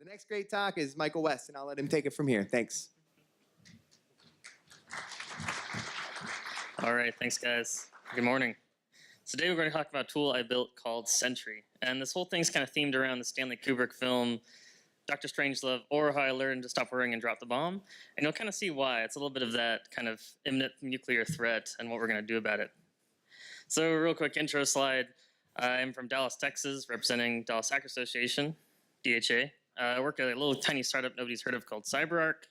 The next great talk is Michael West, and I'll let him take it from here. Thanks. All right, thanks, guys. Good morning. Today we're going to talk about a tool I built called Sentry. And this whole thing's kind of themed around the Stanley Kubrick film Dr. Strangelove, or How I Learned to Stop Worrying and Drop the Bomb. And you'll kind of see why. It's a little bit of that kind of imminent nuclear threat and what we're going to do about it. So real quick intro slide. I'm from Dallas, Texas, representing Dallas Hacker Association, DHA. I work at a little tiny startup nobody's heard of called CyberArk.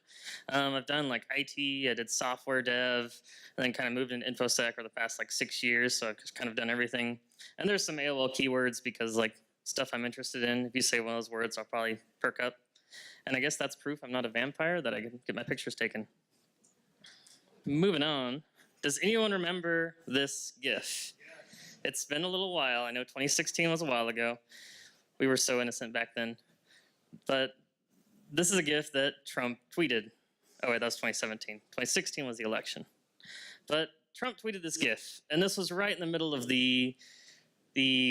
I've done like IT, I did software dev, and then kind of moved into InfoSec over the past like 6 years, so I've just kind of done everything. And there's some AOL keywords because like stuff I'm interested in. If you say one of those words, I'll probably perk up. And I guess that's proof I'm not a vampire, that I can get my pictures taken. Moving on. Does anyone remember this GIF? It's been a little while. I know 2016 was a while ago. We were so innocent back then. But this is a GIF that Trump tweeted. Oh wait, that was 2017. 2016 was the election. But Trump tweeted this GIF, and this was right in the middle of the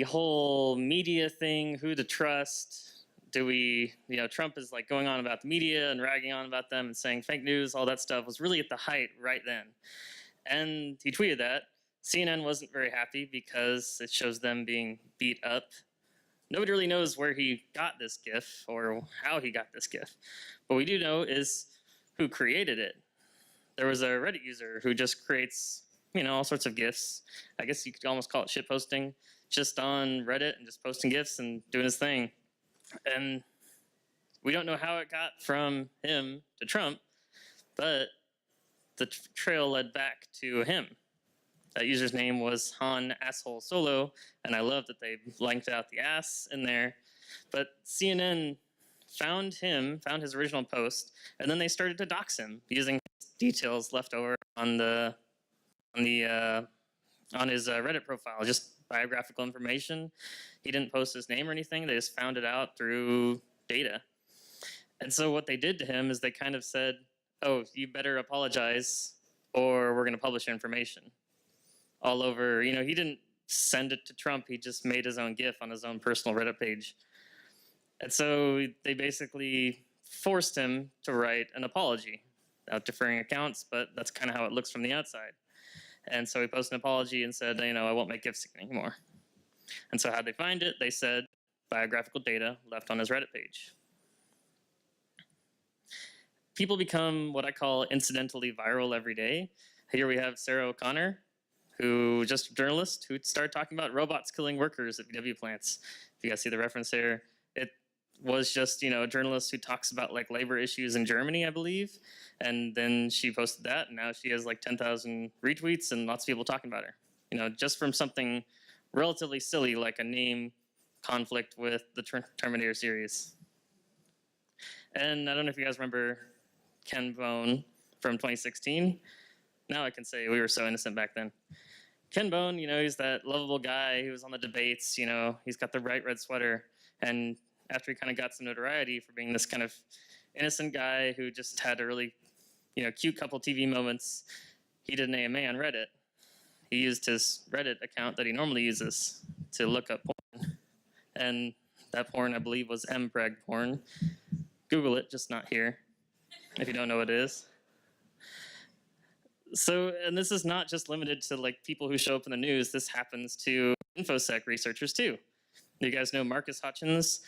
whole media thing, who to trust. Do we, Trump is like going on about the media and ragging on about them and saying fake news, all that stuff was really at the height right then. And he tweeted that. CNN wasn't very happy because it shows them being beat up. Nobody really knows where he got this GIF or how he got this GIF. What we do know is who created it. There was a Reddit user who just creates, all sorts of GIFs. I guess you could almost call it shitposting, just on Reddit and just posting GIFs and doing his thing. And we don't know how it got from him to Trump, but the trail led back to him. That user's name was Han Asshole Solo, and I love that they blanked out the ass in there. But CNN found him, found his original post, and then they started to dox him using details left over on his Reddit profile, just biographical information. He didn't post his name or anything. They just found it out through data. And so what they did to him is they kind of said, oh, you better apologize or we're going to publish your information. All over, he didn't send it to Trump. He just made his own GIF on his own personal Reddit page. And so they basically forced him to write an apology without deferring accounts, but that's kind of how it looks from the outside. And so he posted an apology and said, I won't make GIFs anymore. And so how'd they find it? They said biographical data left on his Reddit page. People become what I call incidentally viral every day. Here we have Sarah O'Connor, who just a journalist who started talking about robots killing workers at VW plants. If you guys see the reference there, it was just, a journalist who talks about like labor issues in Germany, I believe. And then she posted that, and now she has like 10,000 retweets and lots of people talking about her. Just from something relatively silly like a name conflict with the Terminator series. And I don't know if you guys remember Ken Bone from 2016. Now I can say we were so innocent back then. Ken Bone, he's that lovable guy who was on the debates, he's got the bright red sweater. And after he kind of got some notoriety for being this kind of innocent guy who just had a really, cute couple TV moments, he did an AMA on Reddit. He used his Reddit account that he normally uses to look up porn. And that porn, I believe, was mpreg porn. Google it, just not here, if you don't know what it is. So, and this is not just limited to like people who show up in the news. This happens to InfoSec researchers too. You guys know Marcus Hutchins,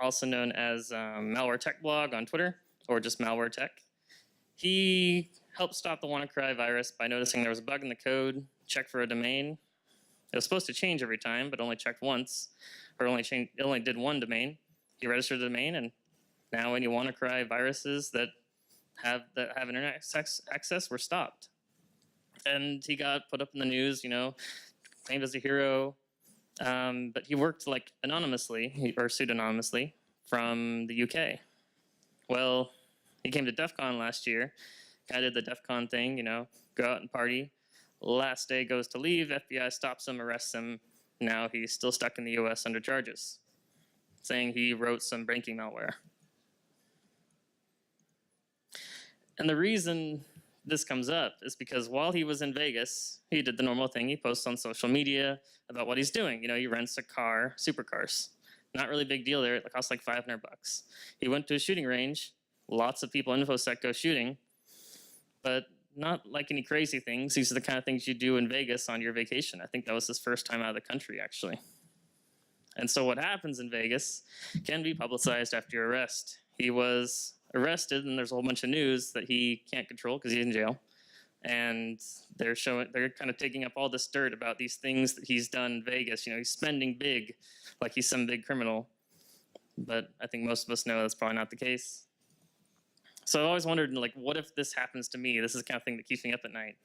also known as Malware Tech Blog on Twitter, or just Malware Tech. He helped stop the WannaCry virus by noticing there was a bug in the code, checked for a domain. It was supposed to change every time, but only checked once, or it only did one domain. He registered the domain, and now any WannaCry viruses that have internet access were stopped. And he got put up in the news, claimed as a hero. But he worked like anonymously or pseudonymously from the UK. Well, he came to DEF CON last year. Kind of did the DEF CON thing, go out and party. Last day goes to leave, FBI stops him, arrests him. Now he's still stuck in the US under charges, saying he wrote some banking malware. And the reason this comes up is because while he was in Vegas, he did the normal thing. He posts on social media about what he's doing. He rents a car, supercars. Not really big deal there. It costs like $500. He went to a shooting range. Lots of people in InfoSec go shooting, but not like any crazy things. These are the kind of things you do in Vegas on your vacation. I think that was his first time out of the country, actually. And so what happens in Vegas can be publicized after your arrest. He was arrested, and there's a whole bunch of news that he can't control because he's in jail. And they're kind of taking up all this dirt about these things that he's done in Vegas. He's spending big, like he's some big criminal. But I think most of us know that's probably not the case. So I've always wondered, what if this happens to me? This is the kind of thing that keeps me up at night.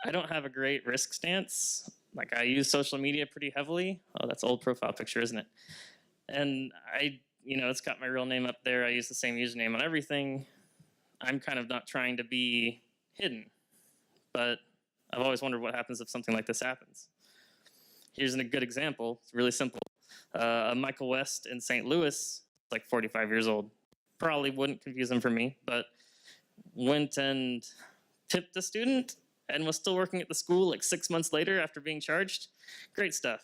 I don't have a great risk stance. I use social media pretty heavily. Oh, that's an old profile picture, isn't it? And it's got my real name up there. I use the same username on everything. I'm kind of not trying to be hidden, but I've always wondered what happens if something like this happens. Here's a good example. It's really simple. Michael West in St. Louis, 45 years old. Probably wouldn't confuse him for me, but went and tipped a student and was still working at the school 6 months later after being charged. Great stuff.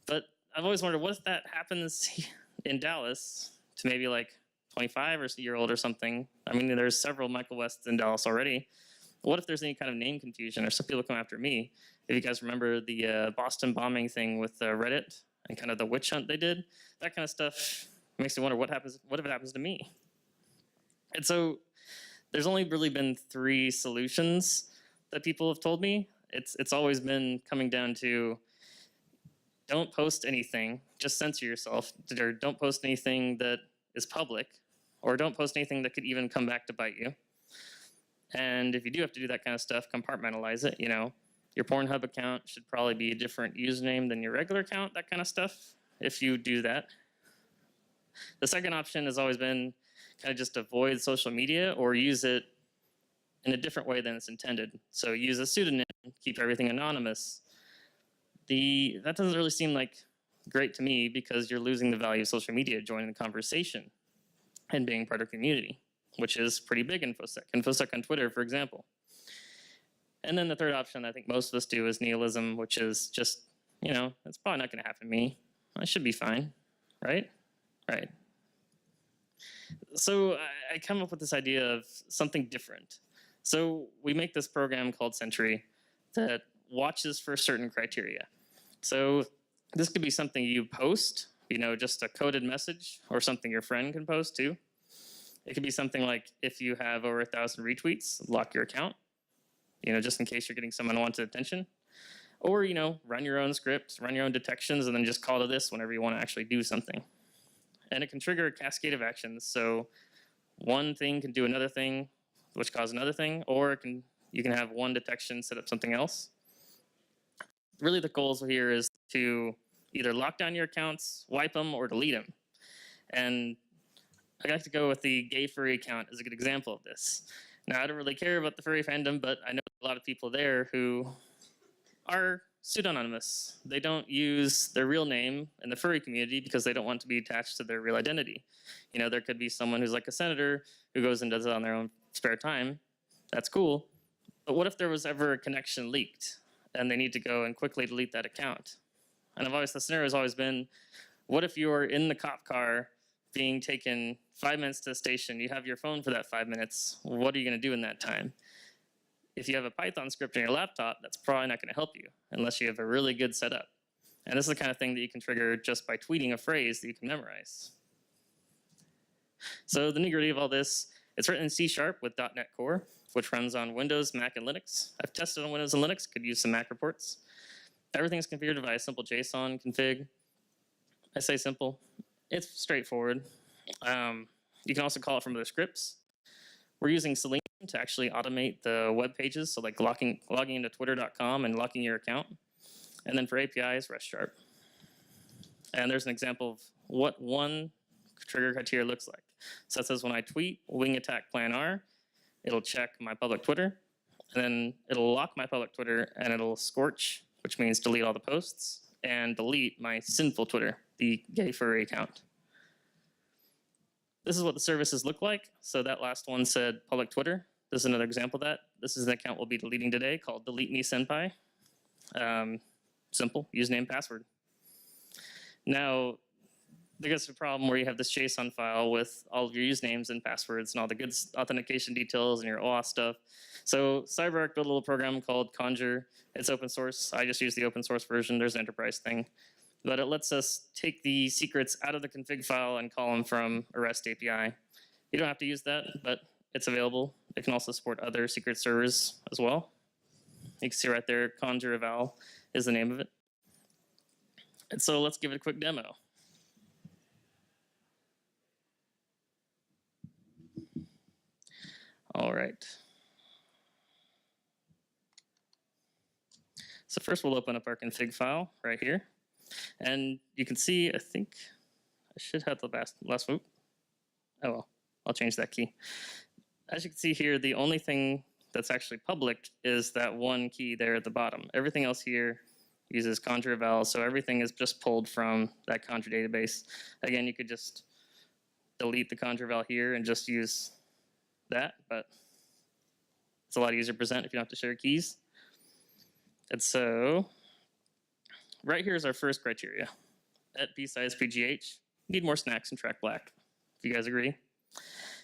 But I've always wondered, what if that happens in Dallas to maybe 25-year-old or something? I mean, there's several Michael Wests in Dallas already. What if there's any kind of name confusion or some people come after me? If you guys remember the Boston bombing thing with Reddit and kind of the witch hunt they did, that kind of stuff makes me wonder what if it happens to me? And so there's only really been 3 solutions that people have told me. It's always been coming down to don't post anything, just censor yourself, or don't post anything that is public, or don't post anything that could even come back to bite you. And if you do have to do that kind of stuff, compartmentalize it. Your Pornhub account should probably be a different username than your regular account, that kind of stuff, if you do that. The second option has always been kind of just avoid social media or use it in a different way than it's intended. So use a pseudonym, keep everything anonymous. That doesn't really seem great to me because you're losing the value of social media, joining the conversation and being part of community, which is pretty big in InfoSec. InfoSec on Twitter, for example. And then the third option I think most of us do is nihilism, which is just, it's probably not going to happen to me. I should be fine, right? Right. So I come up with this idea of something different. So we make this program called Sentry that watches for certain criteria. So this could be something you post, just a coded message, or something your friend can post too. It could be something like if you have over 1,000 retweets, lock your account, just in case you're getting some unwanted attention. Or, run your own scripts, run your own detections, and then just call to this whenever you want to actually do something. And it can trigger a cascade of actions. So one thing can do another thing, which causes another thing, or you can have one detection set up something else. Really, the goal here is to either lock down your accounts, wipe them, or delete them. And I like to go with the gay furry account as a good example of this. Now, I don't really care about the furry fandom, but I know a lot of people there who are pseudonymous. They don't use their real name in the furry community because they don't want to be attached to their real identity. There could be someone who's like a senator who goes and does it on their own spare time. That's cool. But what if there was ever a connection leaked and they need to go and quickly delete that account? And the scenario has always been, what if you're in the cop car being taken 5 minutes to the station, you have your phone for that 5 minutes, what are you going to do in that time? If you have a Python script on your laptop, that's probably not going to help you unless you have a really good setup. And this is the kind of thing that you can trigger just by tweeting a phrase that you can memorize. So the nitty-gritty of all this, it's written in C# with .NET Core, which runs on Windows, Mac, and Linux. I've tested on Windows and Linux, could use some Mac reports. Everything's configured via a simple JSON config. I say simple. It's straightforward. You can also call it from other scripts. We're using Selenium to actually automate the web pages, so logging into twitter.com and locking your account. And then for APIs, REST Sharp. And there's an example of what one trigger criteria looks like. So that says when I tweet wing attack plan R, it'll check my public Twitter, and then it'll lock my public Twitter, and it'll scorch, which means delete all the posts, and delete my sinful Twitter, the gay furry account. This is what the services look like. So that last one said public Twitter. This is another example of that. This is an account we'll be deleting today called Delete Me Senpai. Simple, username, password. Now, there's a problem where you have this JSON file with all of your usernames and passwords and all the good authentication details and your OAuth stuff. So CyberArk built a little program called Conjure. It's open source. I just use the open source version. There's an enterprise thing. But it lets us take the secrets out of the config file and call them from a REST API. You don't have to use that, but it's available. It can also support other secret servers as well. You can see right there, Conjure Eval is the name of it. And so let's give it a quick demo. All right. So first we'll open up our config file right here. And you can see, I think I should have the last oh well, I'll change that key. As you can see here, the only thing that's actually public is that one key there at the bottom. Everything else here uses Conjure Eval, so everything is just pulled from that Conjure database. Again, you could just delete the Conjure Eval here and just use that, but it's a lot easier to present if you don't have to share keys. And so right here is our first criteria. At bsize pgh, need more snacks and track black, if you guys agree.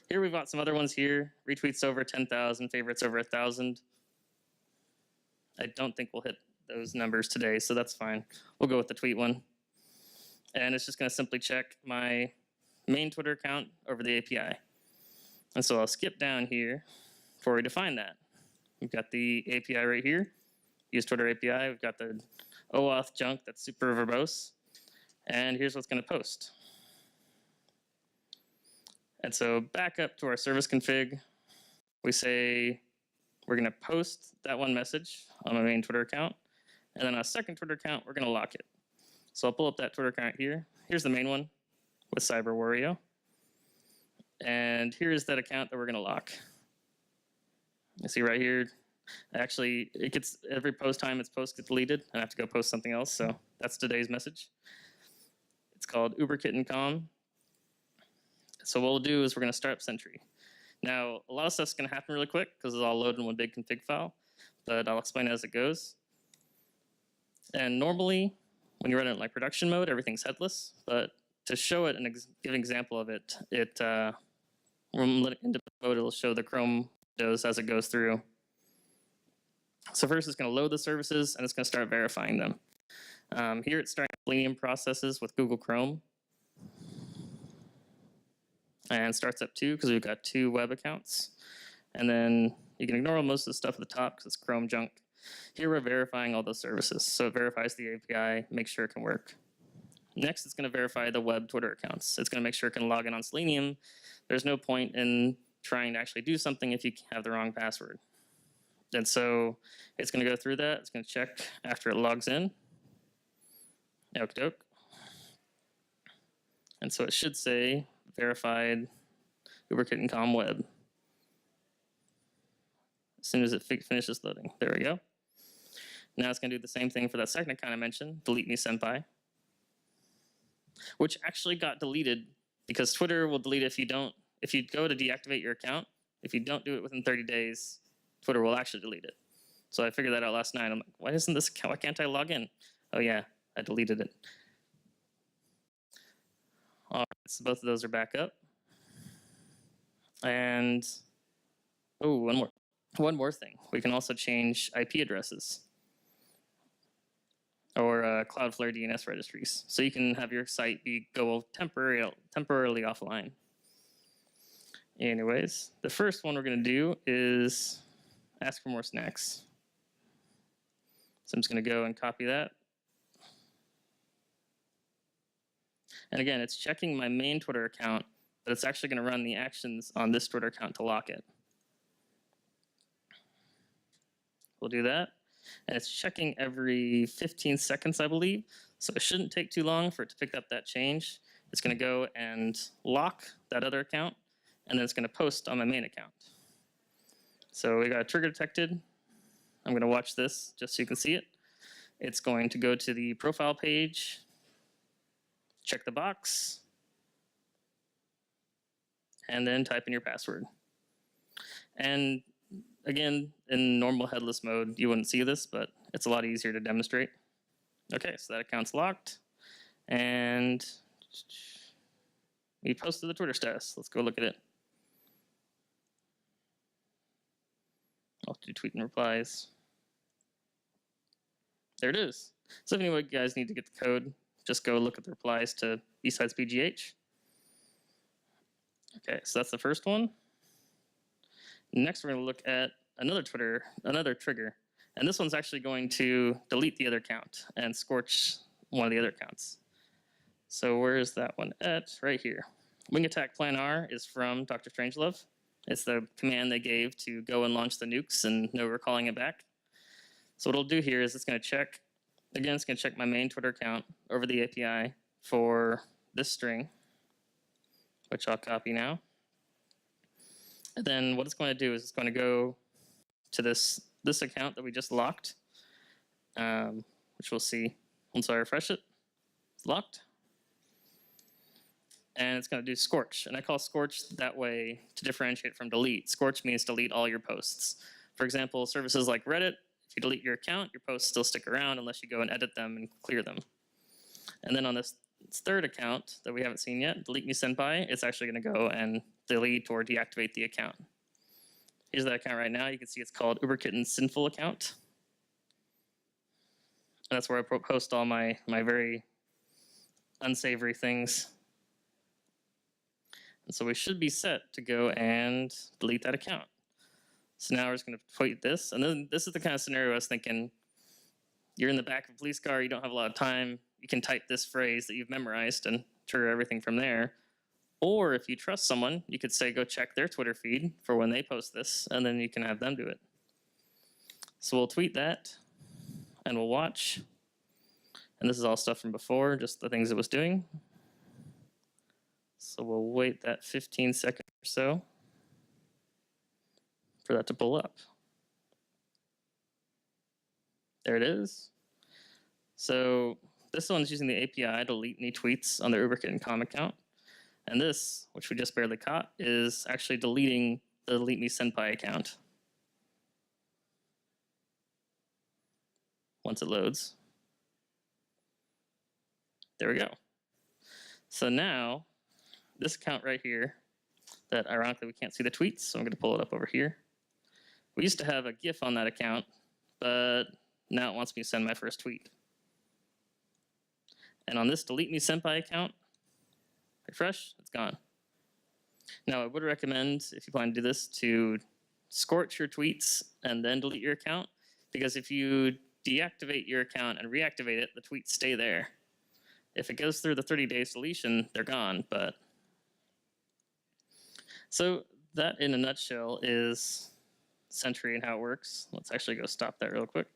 Here we've got some other ones here. Retweets over 10,000, favorites over 1,000. I don't think we'll hit those numbers today, so that's fine. We'll go with the tweet one. And it's just gonna simply check my main Twitter account over the API. And so I'll skip down here before we define that. We've got the API right here, use Twitter API. We've got the OAuth junk that's super verbose. And here's what's gonna post. And so back up to our service config, we say we're gonna post that one message on my main Twitter account, and then on a second Twitter account, we're gonna lock it. So I'll pull up that Twitter account here. Here's the main one with CyberWario. And here's that account that we're gonna lock. You see right here, actually, it gets, every post time its post gets deleted, and I have to go post something else, so that's today's message. It's called uberkittencom. So what we'll do is we're gonna start up Sentry. Now, a lot of stuff's gonna happen really quick because it's all loaded in one big config file, but I'll explain as it goes. And normally, when you run it in like production mode, everything's headless, but to show it and give an example of it, when let it into mode, it'll show the Chrome windows as it goes through. So first it's gonna load the services and it's gonna start verifying them. Here it's starting Selenium processes with Google Chrome. And starts up 2 because we've got 2 web accounts. And then you can ignore most of the stuff at the top because it's Chrome junk. Here we're verifying all those services. So it verifies the API, makes sure it can work. Next, it's gonna verify the web Twitter accounts. It's gonna make sure it can log in on Selenium. There's no point in trying to actually do something if you have the wrong password. And so it's gonna go through that. It's gonna check after it logs in. Okie doke. And so it should say verified uberkittencom web. As soon as it finishes loading. There we go. Now it's going to do the same thing for that second account I mentioned, delete me senpai, which actually got deleted because Twitter will delete it if you go to deactivate your account, if you don't do it within 30 days, Twitter will actually delete it. So I figured that out last night. I'm like, why can't I log in? Oh yeah, I deleted it. All right, so both of those are back up. And, oh, one more thing. We can also change IP addresses or Cloudflare DNS registries. So you can have your site go temporarily offline. Anyways, the first one we're gonna do is ask for more snacks. So I'm just gonna go and copy that. And again, it's checking my main Twitter account, but it's actually gonna run the actions on this Twitter account to lock it. We'll do that. And it's checking every 15 seconds, I believe. So it shouldn't take too long for it to pick up that change. It's gonna go and lock that other account, and then it's gonna post on my main account. So we got a trigger detected. I'm gonna watch this just so you can see it. It's going to go to the profile page, check the box, and then type in your password. And again, in normal headless mode, you wouldn't see this, but it's a lot easier to demonstrate. Okay, so that account's locked. And we posted the Twitter status. Let's go look at it. I'll do tweet and replies. There it is. So if any of you guys need to get the code, just go look at the replies to besides PGH. Okay, so that's the first one. Next, we're going to look at another trigger. And this one's actually going to delete the other account and scorch one of the other accounts. So where is that one at? Right here. Wing Attack Plan R is from Dr. Strangelove. It's the command they gave to go and launch the nukes and know we're calling it back. So what it'll do here is it's going to check, again, it's going to check my main Twitter account over the API for this string, which I'll copy now. And then what it's going to do is it's going to go to this account that we just locked, which we'll see once I refresh it. It's locked. And it's going to do scorch. And I call scorch that way to differentiate from delete. Scorch means delete all your posts. For example, services like Reddit, if you delete your account, your posts still stick around unless you go and edit them and clear them. And then on this third account that we haven't seen yet, delete me senpai, it's actually going to go and delete or deactivate the account. Here's that account right now. You can see it's called Uberkitten's Sinful Account. And that's where I post all my very unsavory things. And so we should be set to go and delete that account. So now we're just going to tweet this. And then this is the kind of scenario I was thinking. You're in the back of a police car. You don't have a lot of time. You can type this phrase that you've memorized and trigger everything from there. Or if you trust someone, you could say, go check their Twitter feed for when they post this, and then you can have them do it. So we'll tweet that, and we'll watch. And this is all stuff from before, just the things it was doing. So we'll wait that 15 seconds or so for that to pull up. There it is. So this one's using the API to delete any tweets on the Uberkitten.com account. And this, which we just barely caught, is actually deleting the Delete Me Senpai account. Once it loads. There we go. So now, this account right here, that ironically we can't see the tweets, so I'm going to pull it up over here. We used to have a GIF on that account, but now it wants me to send my first tweet. And on this Delete Me Senpai account, refresh, it's gone. Now, I would recommend, if you plan to do this, to scorch your tweets and then delete your account, because if you deactivate your account and reactivate it, the tweets stay there. If it goes through the 30 days deletion, they're gone, but... So that, in a nutshell, is Sentry and how it works. Let's actually go stop that real quick.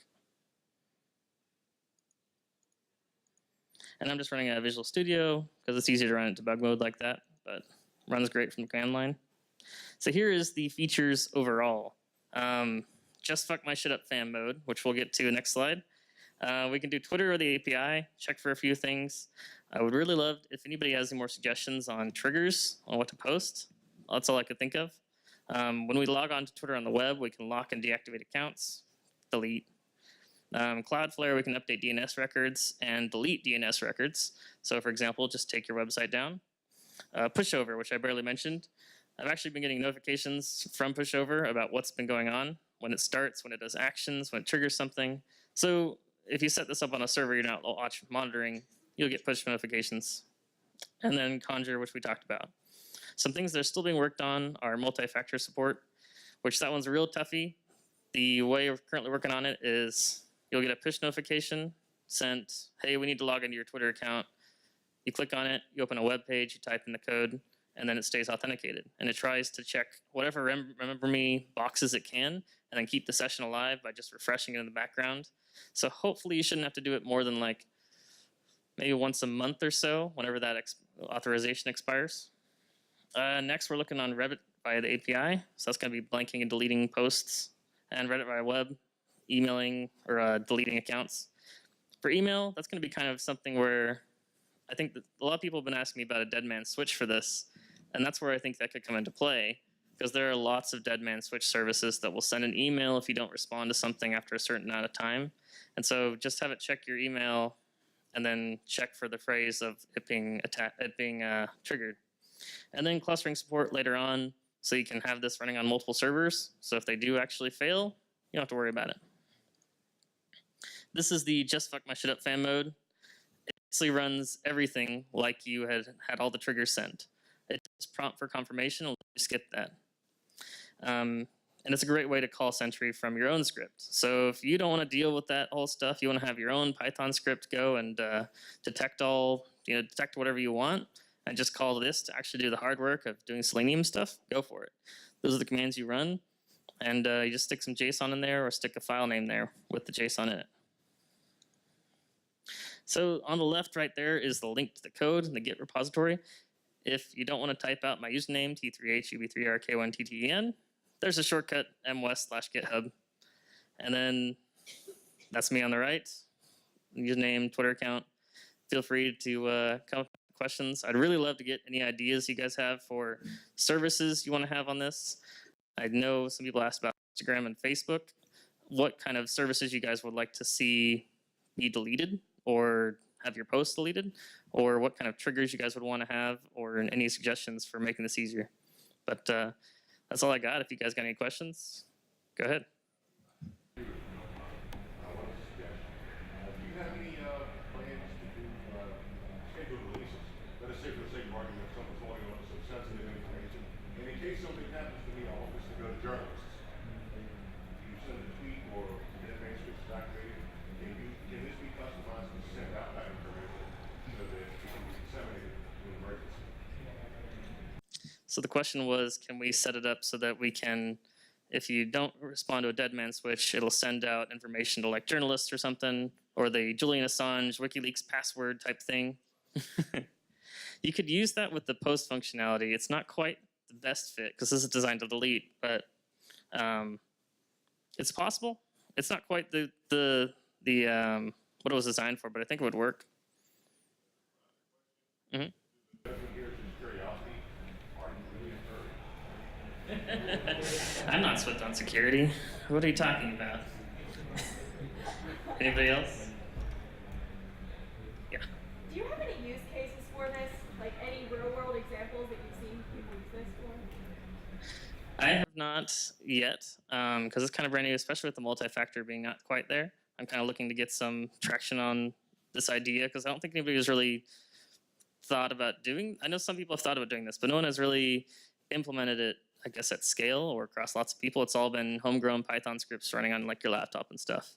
And I'm just running out of Visual Studio because it's easier to run it in debug mode like that, but runs great from the command line. So here is the features overall. Just fuck my shit up fam mode, which we'll get to next slide. We can do Twitter or the API, check for a few things. I would really love if anybody has any more suggestions on triggers, on what to post. That's all I could think of. When we log on to Twitter on the web, we can lock and deactivate accounts, delete. Cloudflare, we can update DNS records and delete DNS records. So for example, just take your website down. Pushover, which I barely mentioned. I've actually been getting notifications from Pushover about what's been going on, when it starts, when it does actions, when it triggers something. So if you set this up on a server you're not monitoring, you'll get push notifications. And then Conjure, which we talked about. Some things that are still being worked on are multi-factor support, which that one's a real toughie. The way we're currently working on it is you'll get a push notification sent, hey, we need to log into your Twitter account. You click on it, you open a web page, you type in the code, and then it stays authenticated. And it tries to check whatever remember me boxes it can, and then keep the session alive by just refreshing it in the background. So hopefully you shouldn't have to do it more than like maybe once a month or so, whenever that authorization expires. Next, we're looking on Reddit via the API. So that's going to be blanking and deleting posts, and Reddit via web, emailing or deleting accounts. For email, that's going to be kind of something where I think that a lot of people have been asking me about a dead man switch for this, and that's where I think that could come into play, because there are lots of dead man switch services that will send an email if you don't respond to something after a certain amount of time. And so just have it check your email and then check for the phrase of it being triggered. And then clustering support later on, so you can have this running on multiple servers. So if they do actually fail, you don't have to worry about it. This is the just fuck my shit up fan mode. It basically runs everything like you had all the triggers sent. It does prompt for confirmation, and you skip that. And it's a great way to call Sentry from your own script. So if you don't want to deal with that whole stuff, you want to have your own Python script go and detect whatever you want, and just call this to actually do the hard work of doing Selenium stuff, go for it. Those are the commands you run, and you just stick some JSON in there or stick a file name there with the JSON in it. So on the left right there is the link to the code in the Git repository. If you don't want to type out my username, T3HUB3RK1TTEN, there's a shortcut, mwest/github. And then that's me on the right. Username, Twitter account. Feel free to come up with questions. I'd really love to get any ideas you guys have for services you want to have on this. I know some people asked about Instagram and Facebook. What kind of services you guys would like to see be deleted or have your posts deleted, or what kind of triggers you guys would want to have, or any suggestions for making this easier. But that's all I got. If you guys got any questions, go ahead. Do you have any plans to do scheduled releases? Let us say, for the sake of argument, someone's holding on to some sensitive information, and in case something happens to me, I want this to go to journalists. You send a tweet or dead manuscript is activated, can this be customized and sent out that information so that it can be disseminated in an emergency? So the question was, can we set it up so that we can, if you don't respond to a dead man switch, it'll send out information to like journalists or something, or the Julian Assange WikiLeaks password type thing. You could use that with the post functionality. It's not quite the best fit because this is designed to delete, but it's possible. It's not quite the what it was designed for, but I think it would work. Mm-hmm. I'm not swift on security. What are you talking about? Anybody else? Yeah. Do you have any use cases for this? Like any real-world examples that you've seen people use this for? I have not yet, because it's kind of brand new, especially with the multi-factor being not quite there. I'm kind of looking to get some traction on this idea, because I don't think anybody has really thought about doing. I know some people have thought about doing this, but no one has really implemented it, I guess, at scale or across lots of people. It's all been homegrown Python scripts running on like your laptop and stuff.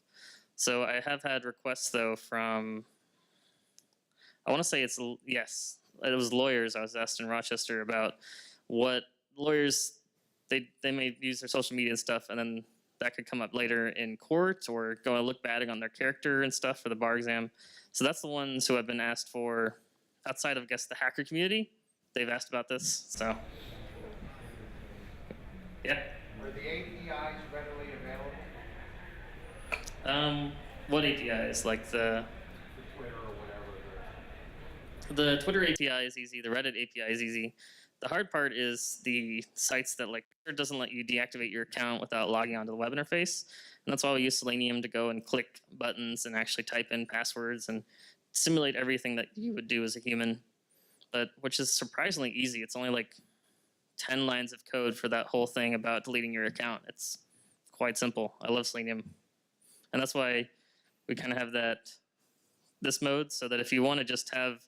So I have had requests though from, I want to say it was lawyers. I was asked in Rochester about what lawyers, they may use their social media and stuff, and then that could come up later in court or go and look bad on their character and stuff for the bar exam. So that's the ones who have been asked for outside of, I guess, the hacker community. They've asked about this, so. Yeah. Are the APIs readily available? What APIs? Like The Twitter or whatever. the Twitter API is easy. The Reddit API is easy. The hard part is the sites that like Twitter doesn't let you deactivate your account without logging onto the web interface, and that's why we use Selenium to go and click buttons and actually type in passwords and simulate everything that you would do as a human, but which is surprisingly easy. It's only like 10 lines of code for that whole thing about deleting your account. It's quite simple. I love Selenium. And that's why we kind of have this mode, so that if you want to just have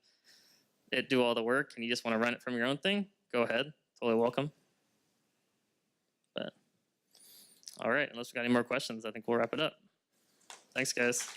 it do all the work and you just want to run it from your own thing, go ahead. Totally welcome. But all right, unless we got any more questions, I think we'll wrap it up. Thanks, guys.